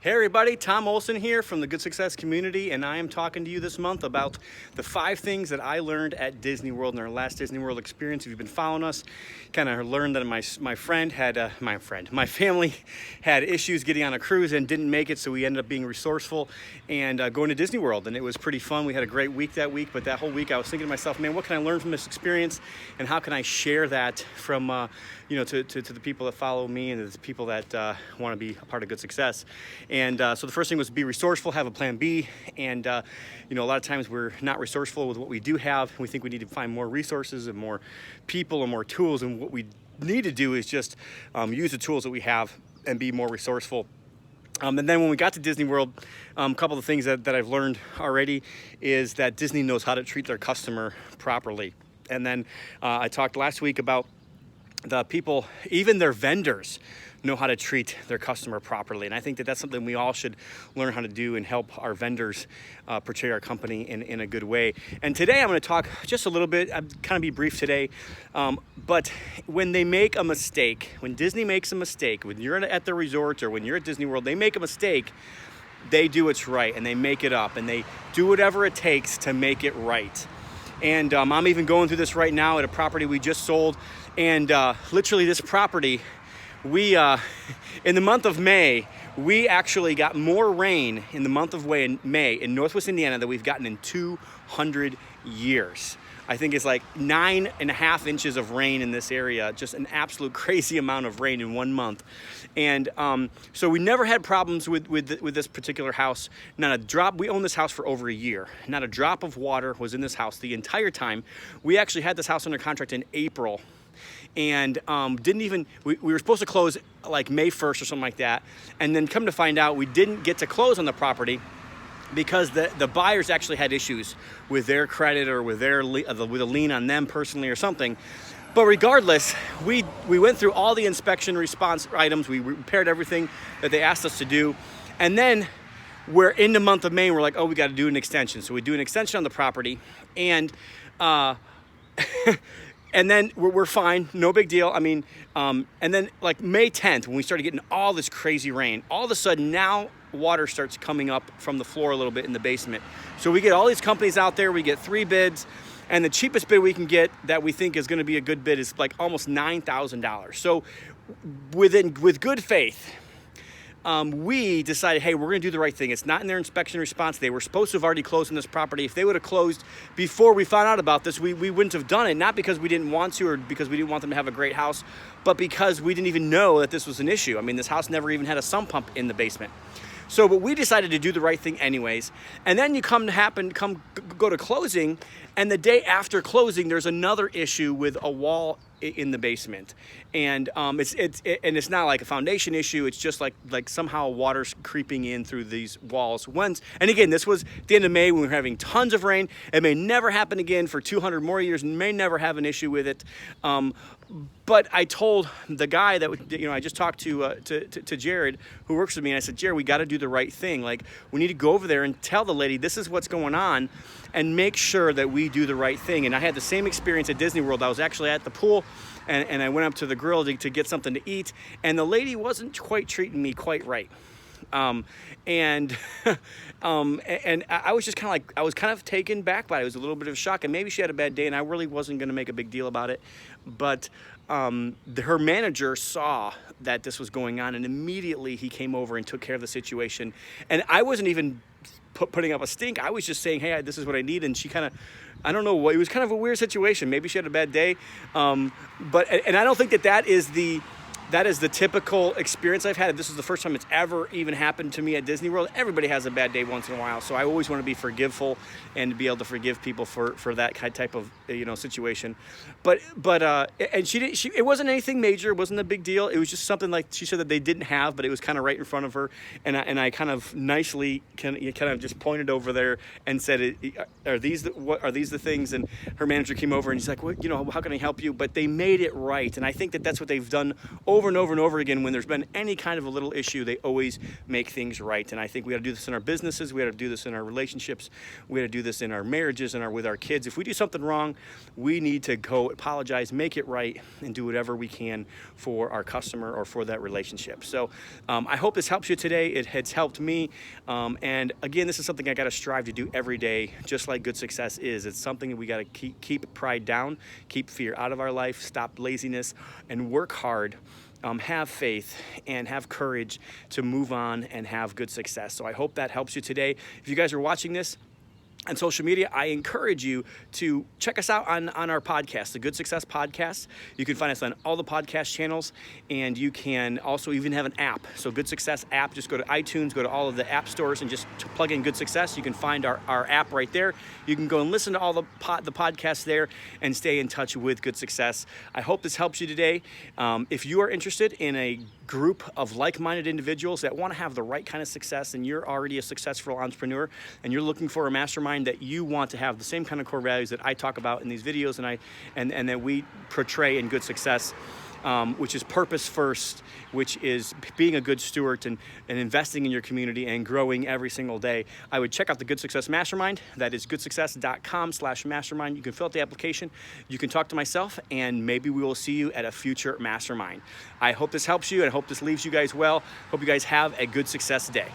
Hey everybody, Tom Olson here from the Good Success Community, and I am talking to you this month about the 5 things that I learned at Disney World in our last Disney World experience. If you've been following us, kind of learned that my family had issues getting on a cruise and didn't make it, so we ended up being resourceful and going to Disney World, and it was pretty fun. We had a great week that week, but that whole week I was thinking to myself, man, what can I learn from this experience, and how can I share that from to the people that follow me and the people that want to be a part of Good Success. And so the first thing was be resourceful, have a plan B. And, a lot of times we're not resourceful with what we do have. We think we need to find more resources and more people and more tools. And what we need to do is just use the tools that we have and be more resourceful. And then when we got to Disney World, a couple of things that I've learned already is that Disney knows how to treat their customer properly. And then I talked last week about the people, even their vendors, know how to treat their customer properly. And I think that that's something we all should learn how to do and help our vendors portray our company in a good way. And today I'm going to talk just a little bit, I'm kind of be brief today, but when they make a mistake, when Disney makes a mistake, when you're at the resort or when you're at Disney World, they make a mistake, they do what's right and they make it up and they do whatever it takes to make it right. And I'm even going through this right now at a property we just sold. And literally this property, we, in the month of May, we actually got more rain in the month of May in Northwest Indiana than we've gotten in 200 years. I think it's like 9.5 inches of rain in this area, just an absolute crazy amount of rain in 1 month. And so we never had problems with this particular house. Not a drop, we owned this house for over a year. Not a drop of water was in this house the entire time. We actually had this house under contract in April. And we were supposed to close like May 1st or something like that. And then come to find out, we didn't get to close on the property because the buyers actually had issues with their credit or with a lien on them personally or something. But regardless, we went through all the inspection response items. We repaired everything that they asked us to do. And then we're in the month of May, and we're like, oh, we got to do an extension. So we do an extension on the property. And and then we're fine, no big deal. I mean, and then like May 10th, when we started getting all this crazy rain, all of a sudden now water starts coming up from the floor a little bit in the basement. So we get all these companies out there, we get 3 bids, and the cheapest bid we can get that we think is gonna be a good bid is like almost $9,000. So with good faith, we decided, hey, we're going to do the right thing. It's not in their inspection response. They were supposed to have already closed on this property. If they would have closed before we found out about this, we wouldn't have done it, not because we didn't want to or because we didn't want them to have a great house, but because we didn't even know that this was an issue. I mean, this house never even had a sump pump in the basement. So, but we decided to do the right thing anyways. And then you go to closing, and the day after closing, there's another issue with a wall in the basement. And it's not like a foundation issue. It's just like somehow water's creeping in through these walls. And again, this was at the end of May when we were having tons of rain. It may never happen again for 200 more years, and may never have an issue with it. But I told the guy that I just talked to Jared, who works with me, and I said, Jared, we got to do the right thing. Like, we need to go over there and tell the lady this is what's going on, and make sure that we do the right thing. And I had the same experience at Disney World. I was actually at the pool, and I went up to the grill to get something to eat, and the lady wasn't quite treating me quite right. And I was just I was kind of taken back by it. It was a little bit of a shock, and maybe she had a bad day, and I really wasn't going to make a big deal about it. But her manager saw that this was going on, and immediately he came over and took care of the situation. And I wasn't even putting up a stink. I was just saying, hey, this is what I need. And she kind of, I don't know, it was kind of a weird situation. Maybe she had a bad day. But I don't think that is the typical experience I've had. This is the first time it's ever even happened to me at Disney World. Everybody has a bad day once in a while, so I always want to be forgiveful and to be able to forgive people for that type of situation. But and it wasn't anything major. It wasn't a big deal. It was just something like she said that they didn't have, but it was kind of right in front of her, and I kind of nicely kind of just pointed over there and said, "Are these the things?" And her manager came over and he's like, "Well, how can I help you?" But they made it right, and I think that's what they've done over over and over and over again, when there's been any kind of a little issue, they always make things right. And I think we got to do this in our businesses. We got to do this in our relationships. We got to do this in our marriages and with our kids. If we do something wrong, we need to go apologize, make it right, and do whatever we can for our customer or for that relationship. So I hope this helps you today. It has helped me. And again, this is something I got to strive to do every day, just like good success is. It's something that we got to keep pride down, keep fear out of our life, stop laziness, and work hard. Have faith and have courage to move on and have good success. So I hope that helps you today. If you guys are watching this on social media, I encourage you to check us out on our podcast, the Good Success Podcast. You can find us on all the podcast channels, and you can also even have an app. So Good Success app, just go to iTunes, go to all of the app stores, and just plug in Good Success. You can find our app right there. You can go and listen to all the podcasts there and stay in touch with Good Success. I hope this helps you today. If you are interested in a group of like-minded individuals that want to have the right kind of success, and you're already a successful entrepreneur and you're looking for a mastermind that you want to have the same kind of core values that I talk about in these videos and that we portray in Good Success, which is purpose first, which is being a good steward and investing in your community and growing every single day, I would check out the Good Success Mastermind. That is goodsuccess.com/mastermind. You can fill out the application. You can talk to myself, and maybe we will see you at a future mastermind. I hope this helps you, and I hope this leaves you guys well. Hope you guys have a good success day.